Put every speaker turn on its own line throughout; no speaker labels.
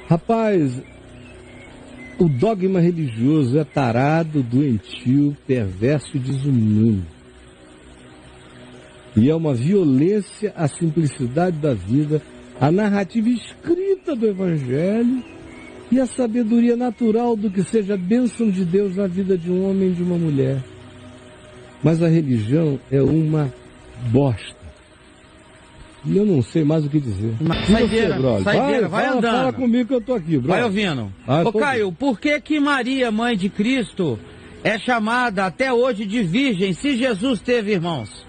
Rapaz, o dogma religioso é tarado, doentio, perverso e desumano. E é uma violência à simplicidade da vida, à narrativa escrita do Evangelho e à sabedoria natural do que seja a bênção de Deus na vida de um homem e de uma mulher. Mas a religião é uma bosta. E eu não sei mais o que dizer.
Saideira, vai andando.
Fala comigo que eu tô aqui, brother.
Vai ouvindo. Ô Caio, por que Maria, mãe de Cristo, é chamada até hoje de virgem, se Jesus teve irmãos?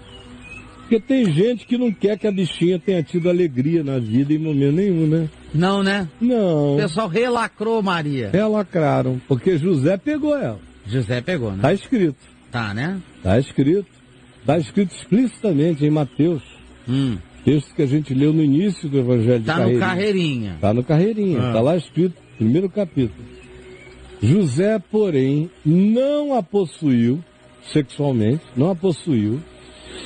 Porque tem gente que não quer que a bichinha tenha tido alegria na vida em momento nenhum, né?
Não, né?
Não.
O pessoal relacrou Maria.
Relacraram, porque José pegou ela.
José pegou, né?
Tá escrito.
Tá, né?
Tá escrito. Tá escrito explicitamente em Mateus. Texto que a gente leu no início do Evangelho de Carreirinha.
Tá no Carreirinha.
Tá no Carreirinha. Tá lá escrito, primeiro capítulo. José, porém, não a possuiu sexualmente, não a possuiu,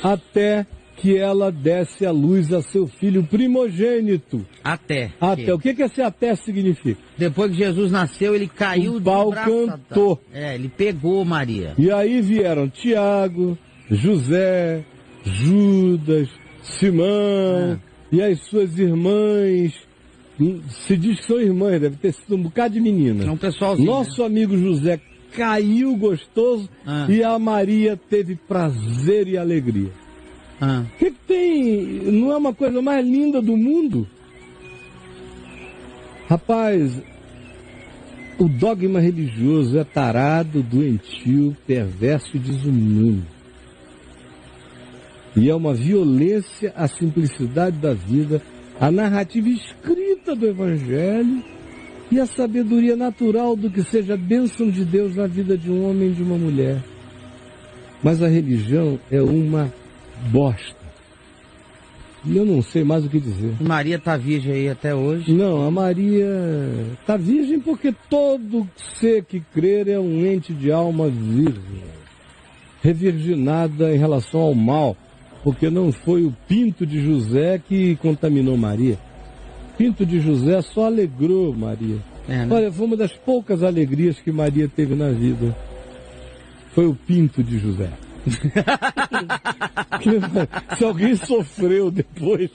até que ela desse à luz a seu filho primogênito.
Até.
O que esse até significa?
Depois que Jesus nasceu, ele caiu
o pau cantou.
Ele pegou Maria.
E aí vieram Tiago, José, Judas, Simão e as suas irmãs. Se diz que são irmãs, deve ter sido um bocado de menina.
É um pessoalzinho.
Nosso amigo José caiu gostoso e a Maria teve prazer e alegria. O que tem? Não é uma coisa mais linda do mundo? Rapaz, o dogma religioso é tarado, doentio, perverso e desumano. E é uma violência à simplicidade da vida, à narrativa escrita do Evangelho e à sabedoria natural do que seja a bênção de Deus na vida de um homem e de uma mulher. Mas a religião é uma bosta. E eu não sei mais o que dizer.
Maria está virgem aí até hoje?
Não, a Maria está virgem porque todo ser que crer é um ente de alma virgem, revirginada em relação ao mal, porque não foi o pinto de José que contaminou Maria. O pinto de José só alegrou Maria.
Né?
Olha, foi uma das poucas alegrias que Maria teve na vida. Foi o pinto de José. Se alguém sofreu depois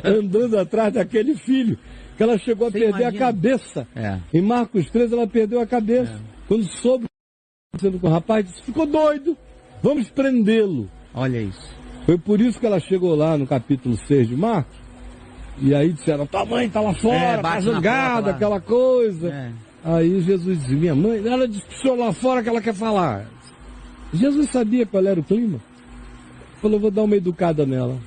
andando atrás daquele filho, que ela chegou a perder a cabeça. Em Marcos 13 ela perdeu a cabeça. Quando soube com o rapaz, disse, ficou doido, vamos prendê-lo.
Olha isso.
Foi por isso que ela chegou lá no capítulo 6 de Marcos. E aí disseram, tua mãe tá lá fora, tá zangada, aquela coisa. Aí Jesus disse, minha mãe, ela disse pro senhor lá fora que ela quer falar. Jesus sabia qual era o clima. Falou, vou dar uma educada nela.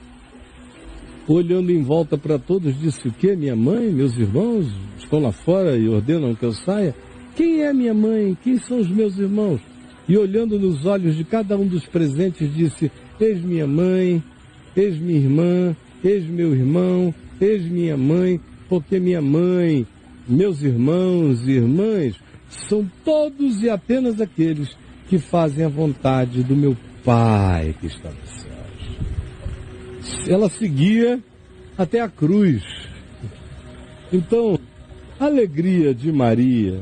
Olhando em volta para todos, disse, o quê? Minha mãe, meus irmãos estão lá fora e ordenam que eu saia? Quem é minha mãe? Quem são os meus irmãos? E olhando nos olhos de cada um dos presentes, disse, eis minha mãe, eis minha irmã, eis meu irmão, eis minha mãe, porque minha mãe, meus irmãos e irmãs são todos e apenas aqueles que fazem a vontade do meu Pai que está nos céus. Ela seguia até a cruz. Então, a alegria de Maria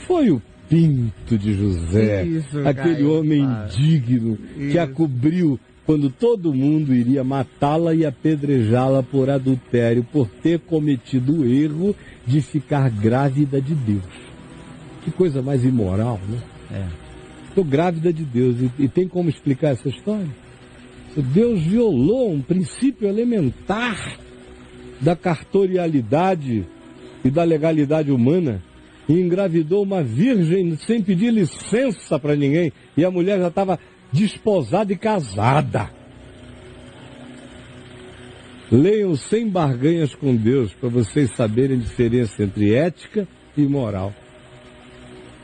foi o pinto de José, aquele homem digno que a cobriu quando todo mundo iria matá-la e apedrejá-la por adultério, por ter cometido o erro de ficar grávida de Deus. Que coisa mais imoral, né? Estou grávida de Deus. E tem como explicar essa história? Deus violou um princípio elementar da cartorialidade e da legalidade humana e engravidou uma virgem sem pedir licença para ninguém. E a mulher já estava desposada e casada. Leiam Sem Barganhas com Deus para vocês saberem a diferença entre ética e moral.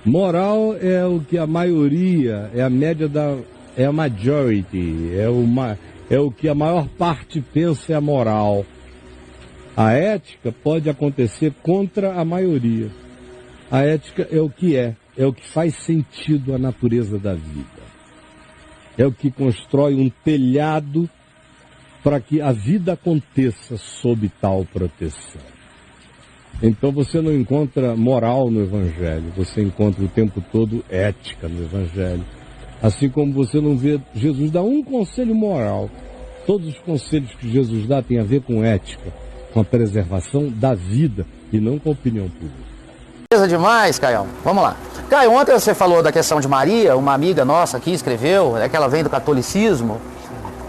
Moral é o que a maioria, é a média é a majority, é o que a maior parte pensa é a moral. A ética pode acontecer contra a maioria. A ética é o que faz sentido à natureza da vida. É o que constrói um telhado para que a vida aconteça sob tal proteção. Então você não encontra moral no Evangelho, você encontra o tempo todo ética no Evangelho. Assim como você não vê Jesus dar um conselho moral. Todos os conselhos que Jesus dá têm a ver com ética, com a preservação da vida e não com a opinião pública.
Beleza demais, Caio. Vamos lá. Caio, ontem você falou da questão de Maria, uma amiga nossa aqui escreveu, que ela vem do catolicismo,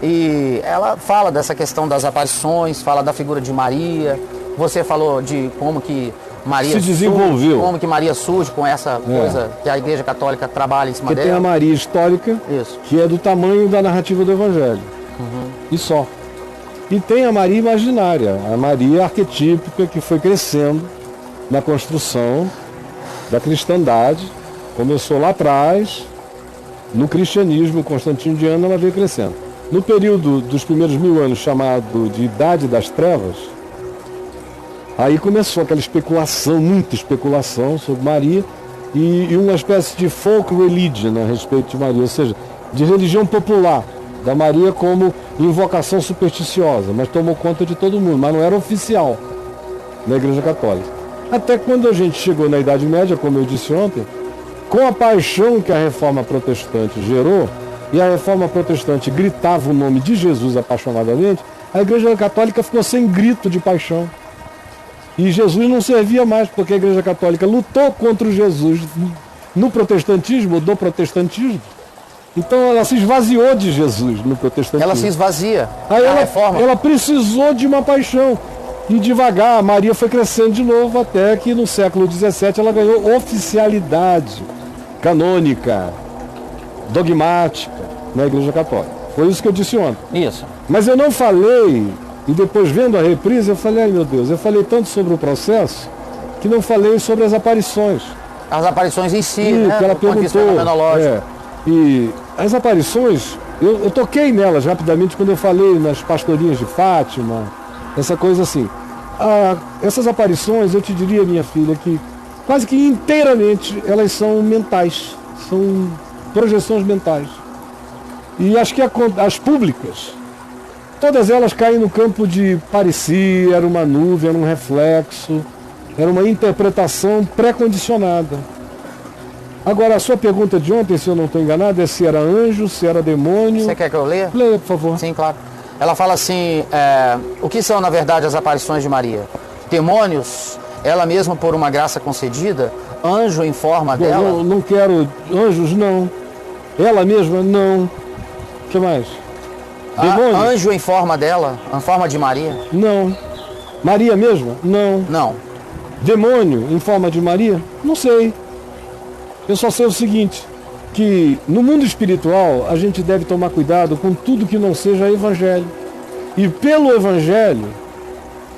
e ela fala dessa questão das aparições, fala da figura de Maria. Você falou de como que Maria
se desenvolveu,
como que Maria surge com essa coisa que a Igreja Católica trabalha em cima dela.
Tem a Maria histórica, que é do tamanho da narrativa do Evangelho. E só. E tem a Maria imaginária, a Maria arquetípica que foi crescendo na construção da cristandade. Começou lá atrás, no cristianismo constantiniano, ela veio crescendo. No período dos primeiros 1000 anos, chamado de Idade das Trevas, aí começou aquela especulação, muita especulação sobre Maria e uma espécie de folk religion a respeito de Maria, ou seja, de religião popular da Maria como invocação supersticiosa, mas tomou conta de todo mundo, mas não era oficial na Igreja Católica. Até quando a gente chegou na Idade Média, como eu disse ontem, com a paixão que a Reforma Protestante gerou, e a Reforma Protestante gritava o nome de Jesus apaixonadamente, a Igreja Católica ficou sem grito de paixão. E Jesus não servia mais, porque a Igreja Católica lutou contra o Jesus no protestantismo, do protestantismo. Então ela se esvaziou de Jesus no protestantismo.
Ela se esvazia.
Aí ela precisou de uma paixão. E devagar, a Maria foi crescendo de novo, até que no século XVII ela ganhou oficialidade canônica, dogmática na Igreja Católica. Foi isso que eu disse ontem.
Isso.
Mas eu não falei, e depois vendo a reprise, eu falei, ai meu Deus, eu falei tanto sobre o processo, que não falei sobre as aparições.
As aparições em si, né?
Que ela perguntou. E as aparições, eu toquei nelas rapidamente quando eu falei nas pastorinhas de Fátima, essa coisa assim. Essas aparições, eu te diria, minha filha, que quase que inteiramente elas são mentais, são projeções mentais. E acho que as públicas, todas elas caem no campo de parecia, era uma nuvem, era um reflexo, era uma interpretação pré-condicionada. Agora, a sua pergunta de ontem, se eu não estou enganado, é se era anjo, se era demônio.
Você quer que eu leia?
Leia, por favor.
Sim, claro. Ela fala assim, o que são, na verdade, as aparições de Maria? Demônios, ela mesma por uma graça concedida, anjo em forma dela?
Não quero anjos, não. Ela mesma, não. O que mais? Demônios?
Anjo em forma dela, em forma de Maria?
Não. Maria mesma? Não.
Não.
Demônio em forma de Maria? Não sei. Eu só sei o seguinte, que no mundo espiritual a gente deve tomar cuidado com tudo que não seja evangelho. E pelo evangelho,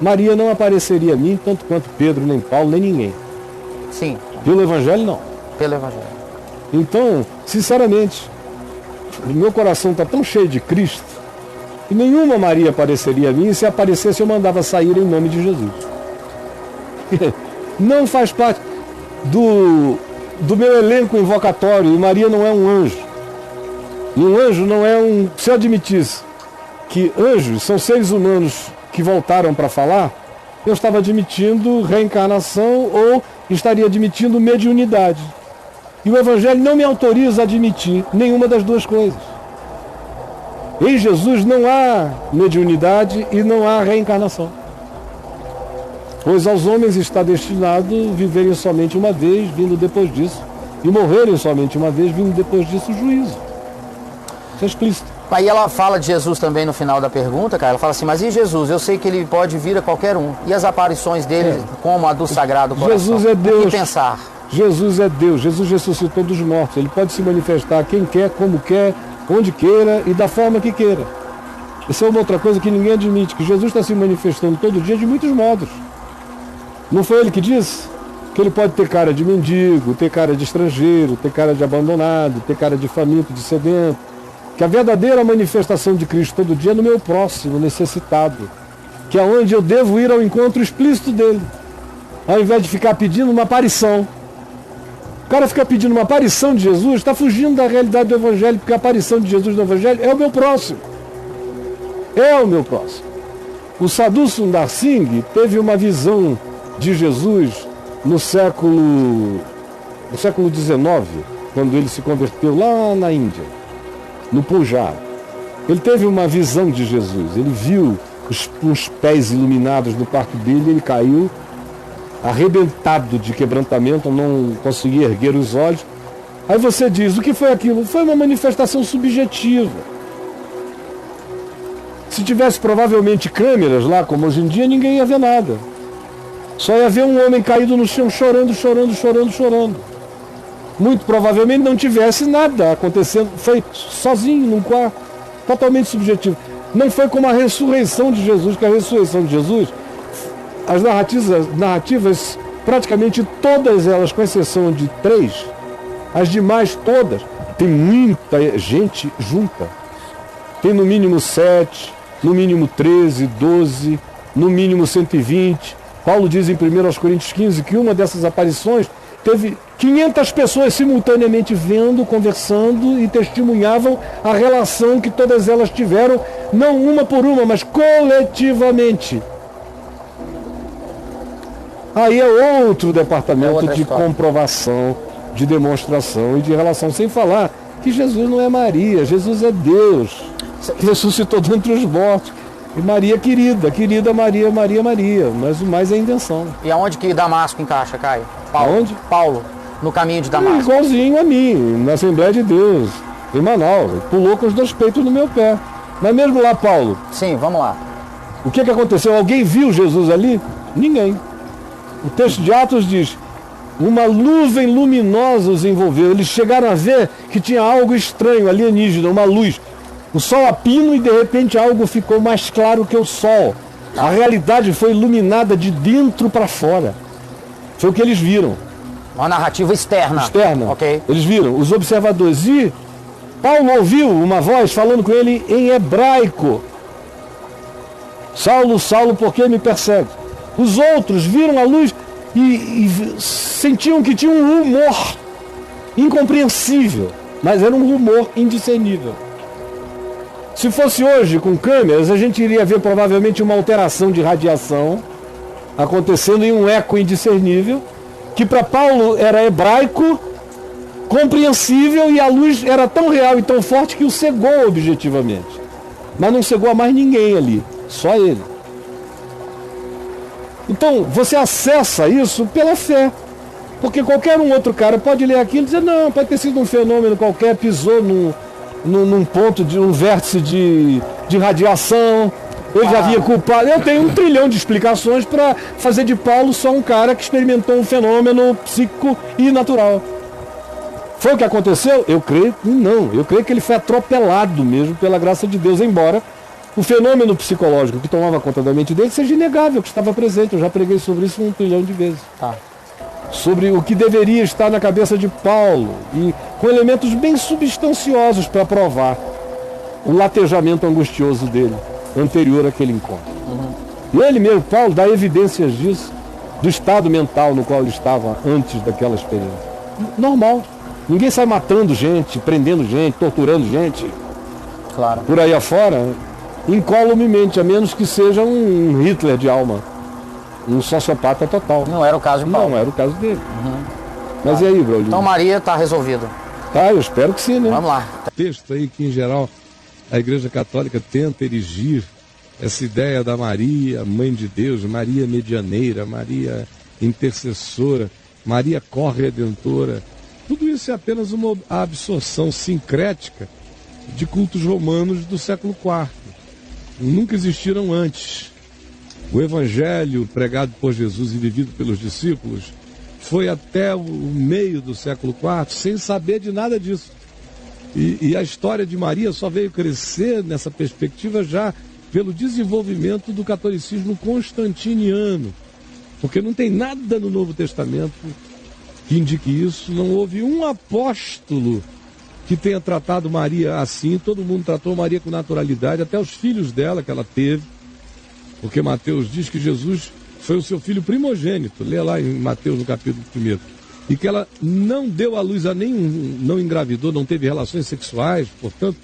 Maria não apareceria a mim, tanto quanto Pedro, nem Paulo, nem ninguém.
Sim.
Pelo evangelho, não.
Pelo evangelho.
Então, sinceramente, o meu coração está tão cheio de Cristo, que nenhuma Maria apareceria a mim, e se aparecesse eu mandava sair em nome de Jesus. Não faz parte do meu elenco invocatório, e Maria não é um anjo. E um anjo não é um... Se eu admitisse que anjos são seres humanos que voltaram para falar, eu estava admitindo reencarnação ou estaria admitindo mediunidade. E o Evangelho não me autoriza a admitir nenhuma das duas coisas. Em Jesus não há mediunidade e não há reencarnação. Pois aos homens está destinado viverem somente uma vez, vindo depois disso, e morrerem somente uma vez, vindo depois disso o juízo. Isso é explícito.
Aí ela fala de Jesus também no final da pergunta, cara. Ela fala assim, mas e Jesus? Eu sei que ele pode vir a qualquer um. E as aparições dele, como a do Sagrado Coração?
Jesus é Deus.
O que pensar?
Jesus é Deus. Jesus ressuscitou dos mortos. Ele pode se manifestar a quem quer, como quer, onde queira e da forma que queira. Essa é uma outra coisa que ninguém admite, que Jesus está se manifestando todo dia de muitos modos. Não foi ele que disse? Que ele pode ter cara de mendigo, ter cara de estrangeiro, ter cara de abandonado, ter cara de faminto, de sedento. Que a verdadeira manifestação de Cristo todo dia é no meu próximo, necessitado. Que é onde eu devo ir ao encontro explícito dele. Ao invés de ficar pedindo uma aparição. O cara fica pedindo uma aparição de Jesus, está fugindo da realidade do Evangelho, porque a aparição de Jesus no Evangelho é o meu próximo. É o meu próximo. O Sadhu Sundar Singh teve uma visão de Jesus no século XIX, quando ele se converteu lá na Índia, no Punjab. Ele teve uma visão de Jesus, ele viu os pés iluminados no quarto dele, ele caiu arrebentado de quebrantamento, não conseguia erguer os olhos. Aí você diz, o que foi aquilo? Foi uma manifestação subjetiva. Se tivesse provavelmente câmeras lá, como hoje em dia, ninguém ia ver nada. Só ia ver um homem caído no chão, chorando. Muito provavelmente não tivesse nada acontecendo, foi sozinho, num quarto, totalmente subjetivo. Não foi como a ressurreição de Jesus, que a ressurreição de Jesus, as narrativas, praticamente todas elas, com exceção de 3, as demais todas, tem muita gente junta. Tem no mínimo 7, no mínimo 13, 12, no mínimo 120. Paulo diz em 1 Coríntios 15 que uma dessas aparições teve 500 pessoas simultaneamente vendo, conversando e testemunhavam a relação que todas elas tiveram, não uma por uma, mas coletivamente. Aí é outro departamento de comprovação, de demonstração e de relação, sem falar que Jesus não é Maria, Jesus é Deus, que ressuscitou dentre os mortos. E Maria querida Maria, mas o mais é a invenção.
E aonde que Damasco encaixa, Caio?
Aonde?
Paulo, no caminho de Damasco.
Igualzinho a mim, na Assembleia de Deus, em Manaus. Pulou com os 2 peitos no meu pé. Mas mesmo lá, Paulo.
Sim, vamos lá.
O que aconteceu? Alguém viu Jesus ali? Ninguém. O texto de Atos diz, uma nuvem luminosa os envolveu. Eles chegaram a ver que tinha algo estranho, alienígena, uma luz. O sol a pino e de repente algo ficou mais claro que o sol. A realidade foi iluminada de dentro para fora. Foi o que eles viram.
Uma narrativa externa.
Ok. Eles viram, os observadores. E Paulo ouviu uma voz falando com ele em hebraico. Saulo, Saulo, por que me persegue? Os outros viram a luz e sentiam que tinha um rumor incompreensível, mas era um rumor indiscernível. Se fosse hoje com câmeras, a gente iria ver provavelmente uma alteração de radiação acontecendo em um eco indiscernível, que para Paulo era hebraico, compreensível, e a luz era tão real e tão forte que o cegou objetivamente. Mas não cegou a mais ninguém ali, só ele. Então, você acessa isso pela fé. Porque qualquer um outro cara pode ler aquilo e dizer, não, pode ter sido um fenômeno qualquer, pisou num ponto de um vértice de radiação, eu já havia culpado. Eu tenho 1 trilhão de explicações para fazer de Paulo só um cara que experimentou um fenômeno psíquico e natural. Foi o que aconteceu? Eu creio que não. Eu creio que ele foi atropelado mesmo pela graça de Deus, embora o fenômeno psicológico que tomava conta da mente dele seja inegável, que estava presente. Eu já preguei sobre isso 1 trilhão de vezes. Sobre o que deveria estar na cabeça de Paulo, e com elementos bem substanciosos para provar o latejamento angustioso dele, anterior àquele encontro. E ele mesmo, Paulo, dá evidências disso, do estado mental no qual ele estava antes daquela experiência. Normal. Ninguém sai matando gente, prendendo gente, torturando gente.
Claro.
Por aí afora, incolumemente, a menos que seja um Hitler de alma. Um sociopata total.
Não era o caso de Paulo.
Não era o caso dele. Mas e aí, Braulio?
Então Maria está resolvida.
Tá, eu espero que sim, né?
Vamos lá.
Texto aí que, em geral, a Igreja Católica tenta erigir essa ideia da Maria, Mãe de Deus, Maria medianeira, Maria intercessora, Maria corredentora. Tudo isso é apenas uma absorção sincrética de cultos romanos do século IV. Nunca existiram antes. O evangelho pregado por Jesus e vivido pelos discípulos foi até o meio do século IV sem saber de nada disso. E a história de Maria só veio crescer nessa perspectiva já pelo desenvolvimento do catolicismo constantiniano. Porque não tem nada no Novo Testamento que indique isso. Não houve um apóstolo que tenha tratado Maria assim. Todo mundo tratou Maria com naturalidade, até os filhos dela que ela teve. Porque Mateus diz que Jesus foi o seu filho primogênito. Lê lá em Mateus no capítulo 1. E que ela não deu à luz a nenhum, não engravidou, não teve relações sexuais, portanto,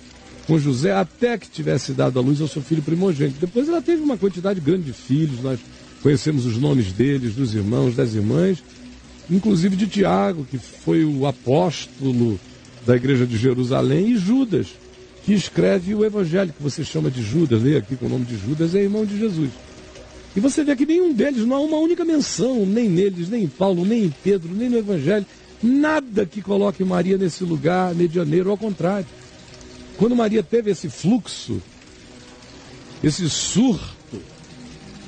com José, até que tivesse dado à luz ao seu filho primogênito. Depois ela teve uma quantidade grande de filhos. Nós Conhecemos os nomes deles, dos irmãos, das irmãs, inclusive de Tiago, que foi o apóstolo da igreja de Jerusalém, e Judas, que escreve o evangelho, que você chama de Judas, leia aqui com o nome de Judas, é irmão de Jesus. E você vê que nenhum deles, não há uma única menção, nem neles, nem em Paulo, nem em Pedro, nem no evangelho, nada que coloque Maria nesse lugar medianeiro, ao contrário. Quando Maria teve esse fluxo, esse surto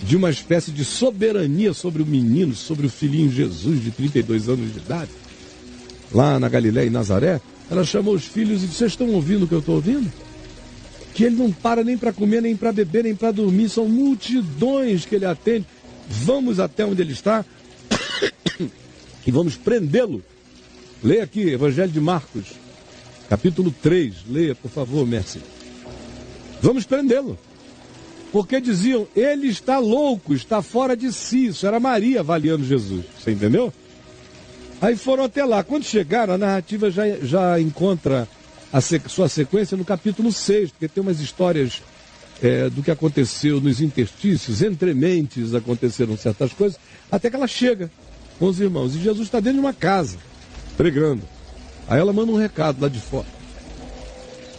de uma espécie de soberania sobre o menino, sobre o filhinho Jesus de 32 anos de idade, lá na Galiléia e Nazaré, ela chamou os filhos e disse: vocês estão ouvindo o que eu estou ouvindo? Que ele não para nem para comer, nem para beber, nem para dormir, são multidões que ele atende. Vamos até onde ele está e vamos prendê-lo. Leia aqui, Evangelho de Marcos, capítulo 3, leia, por favor, Messi. Vamos prendê-lo. Porque diziam, ele está louco, está fora de si. Isso era Maria avaliando Jesus, você entendeu? Aí foram até lá. Quando chegaram, a narrativa já encontra sua sequência no capítulo 6, porque tem umas histórias do que aconteceu nos interstícios, entre mentes aconteceram certas coisas, até que ela chega com os irmãos. E Jesus está dentro de uma casa, pregando. Aí ela manda um recado lá de fora.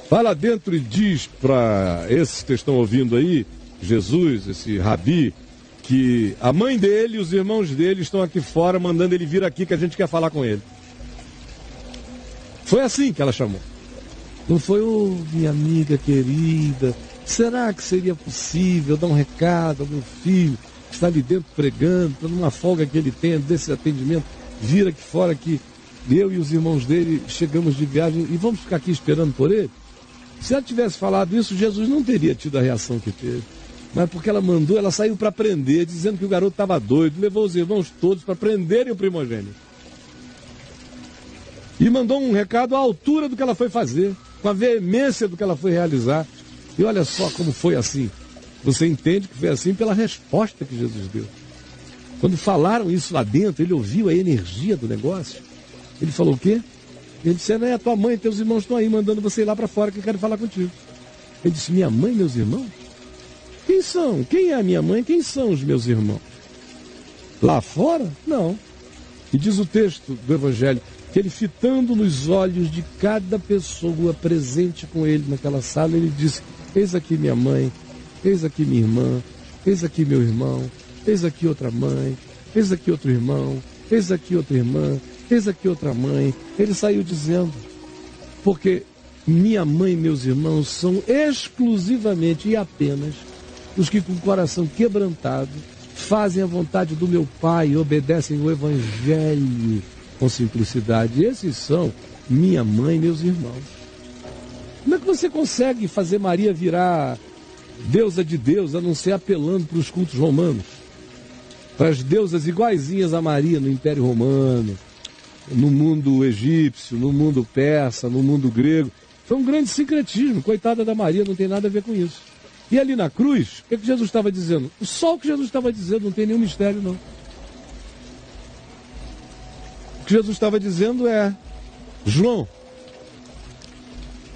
Vai lá dentro e diz para esses que estão ouvindo aí, Jesus, esse rabi, que a mãe dele e os irmãos dele estão aqui fora, mandando ele vir aqui que a gente quer falar com ele. Foi assim que ela chamou. Não foi, minha amiga querida, será que seria possível dar um recado ao meu filho, que está ali dentro pregando, numa folga que ele tem desse atendimento, vir aqui fora que eu e os irmãos dele chegamos de viagem e vamos ficar aqui esperando por ele? Se ela tivesse falado isso, Jesus não teria tido a reação que teve. Mas porque ela mandou, ela saiu para prender, dizendo que o garoto estava doido, levou os irmãos todos para prenderem o primogênito. E mandou um recado à altura do que ela foi fazer, com a veemência do que ela foi realizar. E olha só como foi assim. Você entende que foi assim pela resposta que Jesus deu. Quando falaram isso lá dentro, ele ouviu a energia do negócio. Ele falou o quê? Ele disse, não é a tua mãe, teus irmãos estão aí mandando você ir lá para fora que querem falar contigo. Ele disse, minha mãe e meus irmãos? Quem são? Quem é a minha mãe? Quem são os meus irmãos? Lá fora? Não. E diz o texto do Evangelho, que ele fitando nos olhos de cada pessoa presente com ele naquela sala, ele disse, eis aqui minha mãe, eis aqui minha irmã, eis aqui meu irmão, eis aqui outra mãe, eis aqui outro irmão, eis aqui outra irmã, eis aqui outra mãe. Ele saiu dizendo, porque minha mãe e meus irmãos são exclusivamente e apenas os que com o coração quebrantado fazem a vontade do meu Pai e obedecem o Evangelho com simplicidade. Esses são minha mãe e meus irmãos. Como é que você consegue fazer Maria virar deusa de Deus, a não ser apelando para os cultos romanos? Para as deusas iguaizinhas a Maria no Império Romano, no mundo egípcio, no mundo persa, no mundo grego. Foi um grande sincretismo. Coitada da Maria, não tem nada a ver com isso. E ali na cruz, o que Jesus estava dizendo? Só o que Jesus estava dizendo, não tem nenhum mistério, não. O que Jesus estava dizendo é, João,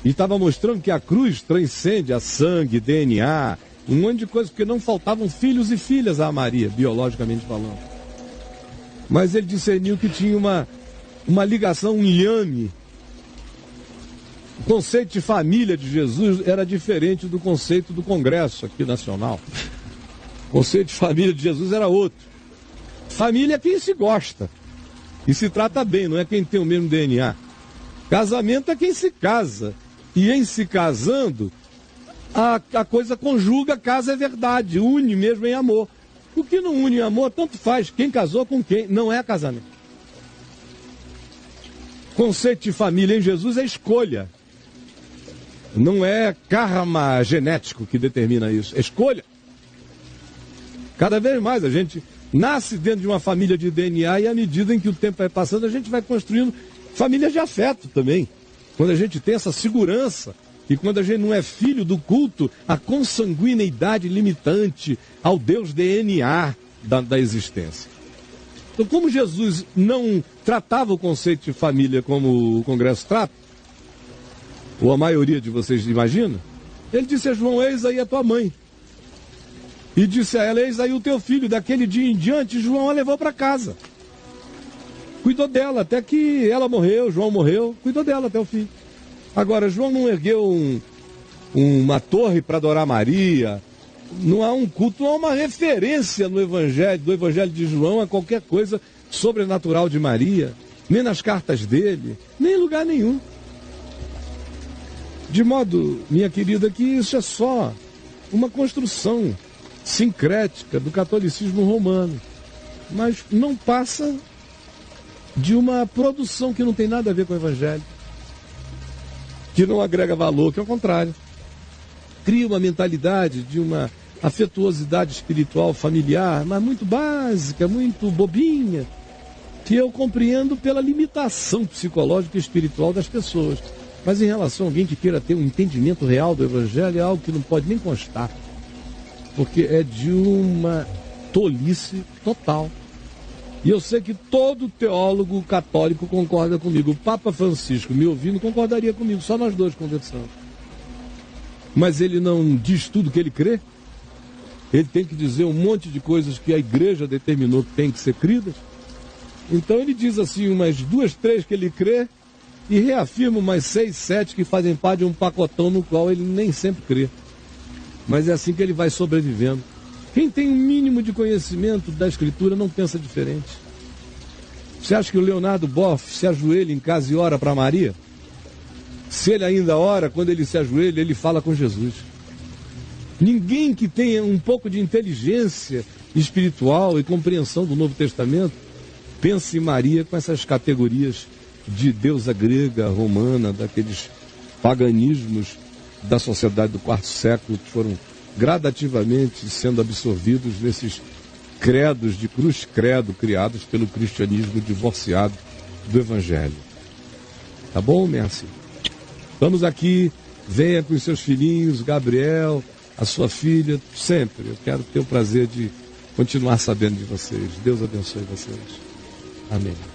e estava mostrando que a cruz transcende a sangue, DNA, um monte de coisa, porque não faltavam filhos e filhas a Maria, biologicamente falando. Mas ele discerniu que tinha uma ligação, um liame. O conceito de família de Jesus era diferente do conceito do Congresso aqui nacional. O conceito de família de Jesus era outro. Família é quem se gosta e se trata bem, não é quem tem o mesmo DNA. Casamento é quem se casa. E em se casando, a coisa conjuga, casa é verdade, une mesmo em amor. O que não une em amor, tanto faz. Quem casou com quem, não é casamento. O conceito de família em Jesus é escolha. Não é karma genético que determina isso, é escolha. Cada vez mais a gente nasce dentro de uma família de DNA e à medida em que o tempo vai passando, a gente vai construindo famílias de afeto também. Quando a gente tem essa segurança e quando a gente não é filho do culto, a consanguineidade limitante ao Deus DNA da existência. Então, como Jesus não tratava o conceito de família como o Congresso trata, ou a maioria de vocês imagina, ele disse a João, eis aí a tua mãe.
E disse a ela: eis aí o teu filho. Daquele dia em diante, João a levou para casa. Cuidou dela até que ela morreu, João morreu, cuidou dela até o fim. Agora, João não ergueu uma torre para adorar Maria, não há um culto, não há uma referência no Evangelho, do Evangelho de João, a qualquer coisa sobrenatural de Maria, nem nas cartas dele, nem em lugar nenhum. De modo, minha querida, que isso é só uma construção sincrética do catolicismo romano, mas não passa de uma produção que não tem nada a ver com o Evangelho, que não agrega valor, que é o contrário. Cria uma mentalidade de uma afetuosidade espiritual familiar, mas muito básica, muito bobinha, que eu compreendo pela limitação psicológica e espiritual das pessoas. Mas em relação a alguém que queira ter um entendimento real do Evangelho, é algo que não pode nem constar, porque é de uma tolice total. E eu sei que todo teólogo católico concorda comigo. O Papa Francisco, me ouvindo, concordaria comigo, só nós dois conversando. Mas ele não diz tudo que ele crê. Ele tem que dizer um monte de coisas que a igreja determinou que tem que ser cridas. Então ele diz assim umas 2, 3 que ele crê e reafirma umas 6, 7 que fazem parte de um pacotão no qual ele nem sempre crê. Mas é assim que ele vai sobrevivendo. Quem tem um mínimo de conhecimento da Escritura não pensa diferente. Você acha que o Leonardo Boff se ajoelha em casa e ora para Maria? Se ele ainda ora, quando ele se ajoelha, ele fala com Jesus. Ninguém que tenha um pouco de inteligência espiritual e compreensão do Novo Testamento pensa em Maria com essas categorias de deusa grega, romana, daqueles paganismos da sociedade do quarto século que foram gradativamente sendo absorvidos nesses credos de cruz-credo criados pelo cristianismo divorciado do Evangelho. Tá bom, Mércia? Vamos aqui, venha com os seus filhinhos, Gabriel, a sua filha, sempre. Eu quero ter o prazer de continuar sabendo de vocês. Deus abençoe vocês. Amém.